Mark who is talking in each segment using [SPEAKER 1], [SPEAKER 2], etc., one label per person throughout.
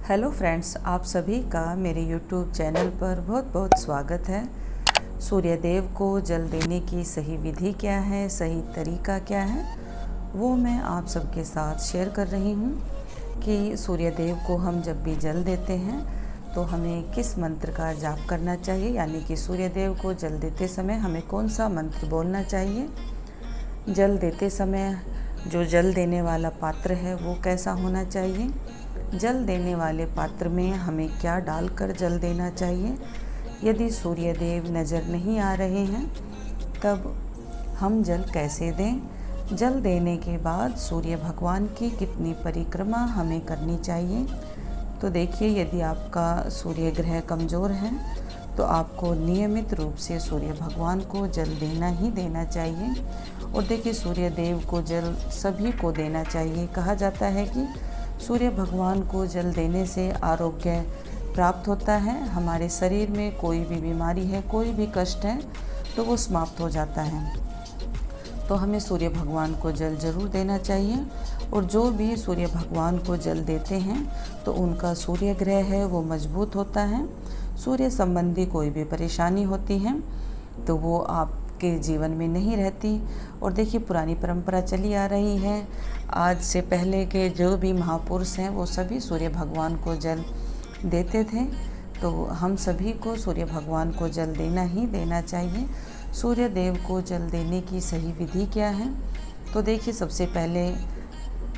[SPEAKER 1] Hello friends, आप सभी का मेरे यूट्यूब चैनल पर बहुत बहुत स्वागत है। सूर्य देव को जल देने की सही विधि क्या है, सही तरीका क्या है, वो मैं आप सबके साथ शेयर कर रही हूँ कि सूर्य देव को हम जब भी जल देते हैं तो हमें किस मंत्र का जाप करना चाहिए, यानी कि सूर्य देव को जल देते समय हमें कौन सा मंत्र बोलना चाहिए। जल देते समय जो जल देने वाला पात्र है वो कैसा होना चाहिए, जल देने वाले पात्र में हमें क्या डालकर जल देना चाहिए। यदि सूर्य देव नज़र नहीं आ रहे हैं तब हम जल कैसे दें। जल देने के बाद सूर्य भगवान की कितनी परिक्रमा हमें करनी चाहिए। तो देखिए, यदि आपका सूर्य ग्रह कमज़ोर है तो आपको नियमित रूप से सूर्य भगवान को जल देना ही देना चाहिए। और देखिए, सूर्य देव को जल सभी को देना चाहिए। कहा जाता है कि सूर्य भगवान को जल देने से आरोग्य प्राप्त होता है। हमारे शरीर में कोई भी बीमारी है, कोई भी कष्ट है तो वो समाप्त हो जाता है। तो हमें सूर्य भगवान को जल जरूर देना चाहिए। और जो भी सूर्य भगवान को जल देते हैं तो उनका सूर्य ग्रह है वो मजबूत होता है। सूर्य संबंधी कोई भी परेशानी होती है तो वो आपके जीवन में नहीं रहती। और देखिए, पुरानी परंपरा चली आ रही है, आज से पहले के जो भी महापुरुष हैं वो सभी सूर्य भगवान को जल देते थे। तो हम सभी को सूर्य भगवान को जल देना ही देना चाहिए। सूर्य देव को जल देने की सही विधि क्या है, तो देखिए, सबसे पहले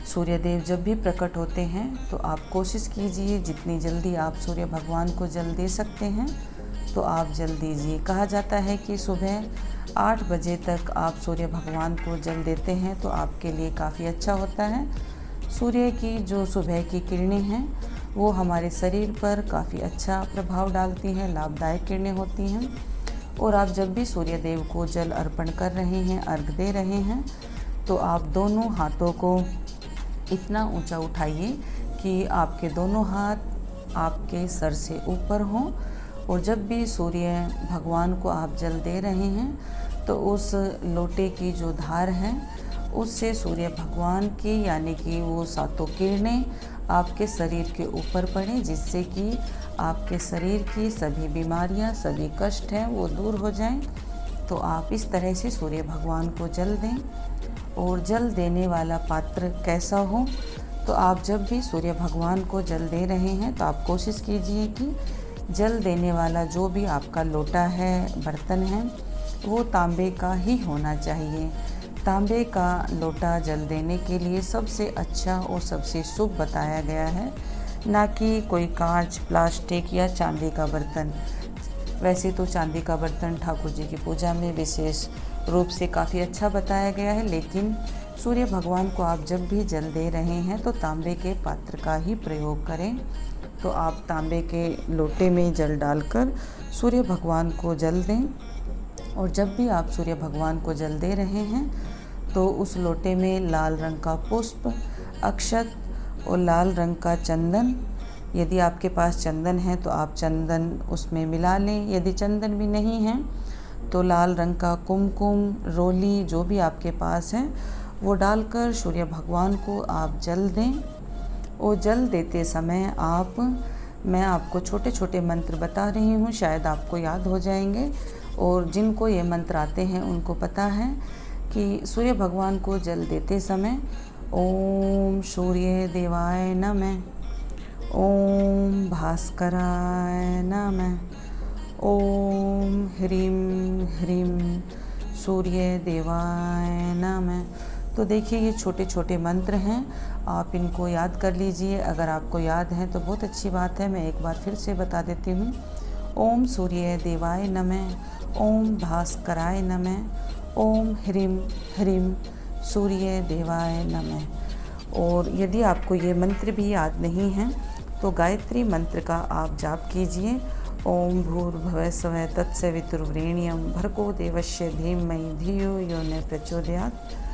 [SPEAKER 1] सूर्य देव जब भी प्रकट होते हैं तो आप कोशिश कीजिए जितनी जल्दी आप सूर्य भगवान को जल दे सकते हैं तो आप जल दीजिए। कहा जाता है कि सुबह 8 बजे तक आप सूर्य भगवान को जल देते हैं तो आपके लिए काफ़ी अच्छा होता है। सूर्य की जो सुबह की किरणें हैं वो हमारे शरीर पर काफ़ी अच्छा प्रभाव डालती हैं, लाभदायक किरणें होती हैं। और आप जब भी सूर्य देव को जल अर्पण कर रहे हैं, अर्घ दे रहे हैं, तो आप दोनों हाथों को इतना ऊंचा उठाइए कि आपके दोनों हाथ आपके सर से ऊपर हों। और जब भी सूर्य भगवान को आप जल दे रहे हैं तो उस लोटे की जो धार है उससे सूर्य भगवान की यानी कि वो सातों किरणें आपके शरीर के ऊपर पड़ें, जिससे कि आपके शरीर की सभी बीमारियां, सभी कष्ट हैं वो दूर हो जाएं। तो आप इस तरह से सूर्य भगवान को जल दें। और जल देने वाला पात्र कैसा हो, तो आप जब भी सूर्य भगवान को जल दे रहे हैं तो आप कोशिश कीजिए कि जल देने वाला जो भी आपका लोटा है, बर्तन है, वो तांबे का ही होना चाहिए। तांबे का लोटा जल देने के लिए सबसे अच्छा और सबसे शुभ बताया गया है, ना कि कोई कांच, प्लास्टिक या चांदी का बर्तन। वैसे तो चांदी का बर्तन ठाकुर जी की पूजा में विशेष रूप से काफ़ी अच्छा बताया गया है, लेकिन सूर्य भगवान को आप जब भी जल दे रहे हैं तो तांबे के पात्र का ही प्रयोग करें। तो आप तांबे के लोटे में जल डालकर सूर्य भगवान को जल दें। और जब भी आप सूर्य भगवान को जल दे रहे हैं तो उस लोटे में लाल रंग का पुष्प, अक्षत और लाल रंग का चंदन, यदि आपके पास चंदन है तो आप चंदन उसमें मिला लें। यदि चंदन भी नहीं है तो लाल रंग का कुमकुम, रोली, जो भी आपके पास है वो डालकर सूर्य भगवान को आप जल दें। और जल देते समय मैं आपको छोटे छोटे मंत्र बता रही हूँ, शायद आपको याद हो जाएंगे। और जिनको ये मंत्र आते हैं उनको पता है कि सूर्य भगवान को जल देते समय ओम सूर्य देवाय नमः, ओम भास्कराय नमः, ओम ह्रीं ह्रीं सूर्य देवाय नमः। तो देखिए, ये छोटे छोटे मंत्र हैं, आप इनको याद कर लीजिए। अगर आपको याद है तो बहुत अच्छी बात है, मैं एक बार फिर से बता देती हूँ। ओम सूर्य देवाय नमः, ओम भास्कराय नमः, ओम ह्रीं ह्रीं सूर्य देवाय नमः। और यदि आपको ये मंत्र भी याद नहीं है तो गायत्री मंत्र का आप जाप कीजिए। ओम भूर्भुवः स्वः तत्सवितुर्वरेण्यं भर्गो देवस्य धीमहि धियो यो न प्रचोदयात्।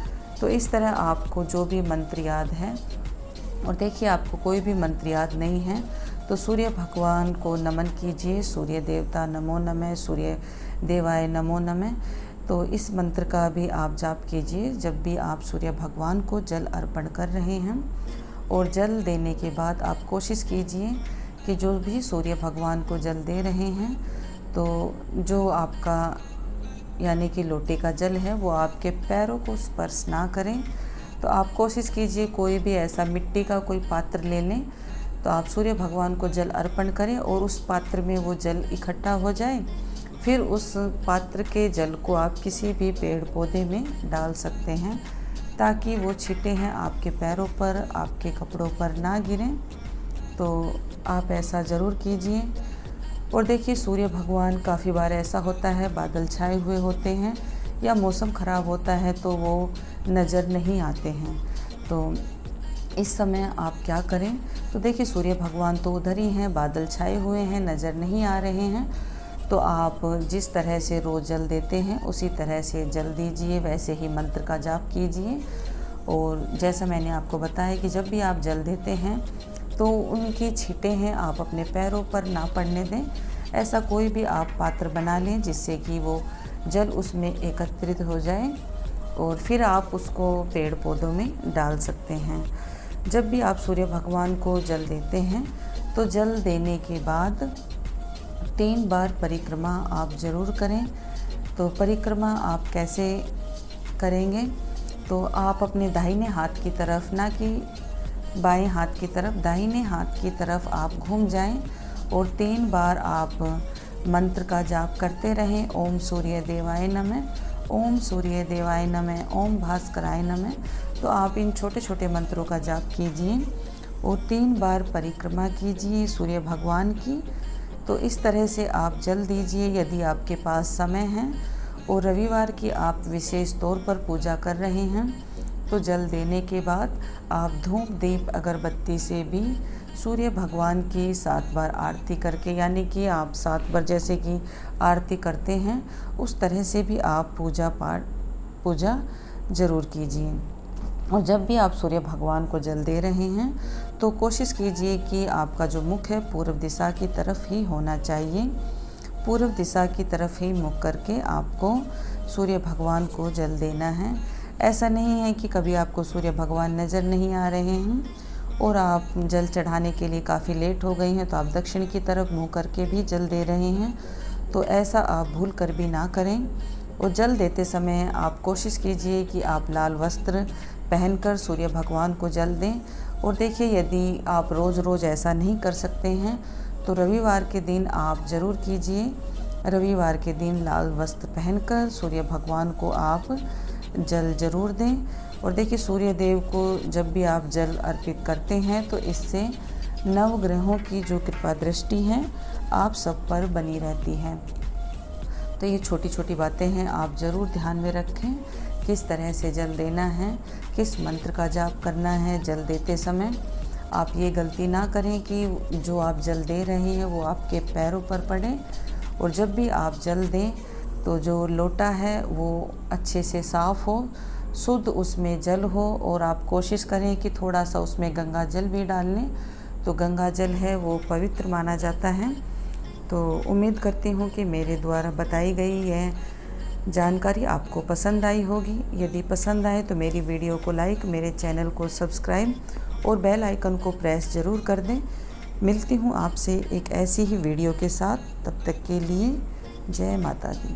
[SPEAKER 1] तो इस तरह आपको जो भी मंत्र याद है, और देखिए आपको कोई भी मंत्र याद नहीं है तो सूर्य भगवान को नमन कीजिए। सूर्य देवता नमो नमः, सूर्य देवाय नमो नमः। तो इस मंत्र का भी आप जाप कीजिए जब भी आप सूर्य भगवान को जल अर्पण कर रहे हैं। और जल देने के बाद आप कोशिश कीजिए कि जो भी सूर्य भगवान को जल दे रहे हैं, तो जो आपका यानी कि लोटे का जल है वो आपके पैरों को स्पर्श ना करें। तो आप कोशिश कीजिए कोई भी ऐसा मिट्टी का कोई पात्र ले लें, तो आप सूर्य भगवान को जल अर्पण करें और उस पात्र में वो जल इकट्ठा हो जाए। फिर उस पात्र के जल को आप किसी भी पेड़ पौधे में डाल सकते हैं, ताकि वो छींटे हैं आपके पैरों पर, आपके कपड़ों पर ना गिरें। तो आप ऐसा ज़रूर कीजिए। और देखिए, सूर्य भगवान काफ़ी बार ऐसा होता है बादल छाए हुए होते हैं या मौसम ख़राब होता है तो वो नज़र नहीं आते हैं। तो इस समय आप क्या करें, तो देखिए सूर्य भगवान तो उधर ही हैं, बादल छाए हुए हैं, नज़र नहीं आ रहे हैं। तो आप जिस तरह से रोज़ जल देते हैं उसी तरह से जल दीजिए, वैसे ही मंत्र का जाप कीजिए। और जैसा मैंने आपको बताया कि जब भी आप जल देते हैं तो उनकी छींटें हैं आप अपने पैरों पर ना पड़ने दें। ऐसा कोई भी आप पात्र बना लें जिससे कि वो जल उसमें एकत्रित हो जाए, और फिर आप उसको पेड़ पौधों में डाल सकते हैं। जब भी आप सूर्य भगवान को जल देते हैं तो जल देने के बाद 3 बार परिक्रमा आप ज़रूर करें। तो परिक्रमा आप कैसे करेंगे, तो आप अपने दाहिने हाथ की तरफ, ना कि बाएं हाथ की तरफ, दाहिने हाथ की तरफ आप घूम जाएं और 3 बार आप मंत्र का जाप करते रहें। ओम सूर्य देवाय नमः, ओम सूर्य देवाय नमः, ओम भास्कराय नमः। तो आप इन छोटे छोटे मंत्रों का जाप कीजिए और 3 बार परिक्रमा कीजिए सूर्य भगवान की। तो इस तरह से आप जल दीजिए यदि आपके पास समय है। और रविवार की आप विशेष तौर पर पूजा कर रहे हैं तो जल देने के बाद आप धूप दीप अगरबत्ती से भी सूर्य भगवान की 7 बार आरती करके, यानी कि आप 7 बार जैसे कि आरती करते हैं उस तरह से भी आप पूजा ज़रूर कीजिए। और जब भी आप सूर्य भगवान को जल दे रहे हैं तो कोशिश कीजिए कि आपका जो मुख है पूर्व दिशा की तरफ ही होना चाहिए। पूर्व दिशा की तरफ ही मुख करके आपको सूर्य भगवान को जल देना है। ऐसा नहीं है कि कभी आपको सूर्य भगवान नज़र नहीं आ रहे हैं और आप जल चढ़ाने के लिए काफ़ी लेट हो गई हैं तो आप दक्षिण की तरफ मुँह करके भी जल दे रहे हैं। तो ऐसा आप भूल कर भी ना करें। और जल देते समय आप कोशिश कीजिए कि आप लाल वस्त्र पहनकर सूर्य भगवान को जल दें। और देखिए, यदि आप रोज़ रोज़ ऐसा नहीं कर सकते हैं तो रविवार के दिन आप ज़रूर कीजिए। रविवार के दिन लाल वस्त्र पहनकर सूर्य भगवान को आप जल ज़रूर दें। और देखिए, सूर्य देव को जब भी आप जल अर्पित करते हैं तो इससे नवग्रहों की जो कृपा दृष्टि है आप सब पर बनी रहती है। तो ये छोटी छोटी बातें हैं, आप ज़रूर ध्यान में रखें। किस तरह से जल देना है, किस मंत्र का जाप करना है जल देते समय। आप ये गलती ना करें कि जो आप जल दे रहे हैं वो आपके पैरों पर पड़े। और जब भी आप जल दें तो जो लोटा है वो अच्छे से साफ़ हो, शुद्ध उसमें जल हो। और आप कोशिश करें कि थोड़ा सा उसमें गंगा जल भी डाल लें, तो गंगा जल है वो पवित्र माना जाता है। तो उम्मीद करती हूँ कि मेरे द्वारा बताई गई यह जानकारी आपको पसंद आई होगी। यदि पसंद आए तो मेरी वीडियो को लाइक, मेरे चैनल को सब्सक्राइब और बेल आइकन को प्रेस ज़रूर कर दें। मिलती हूँ आपसे एक ऐसी ही वीडियो के साथ, तब तक के लिए जय माता दी।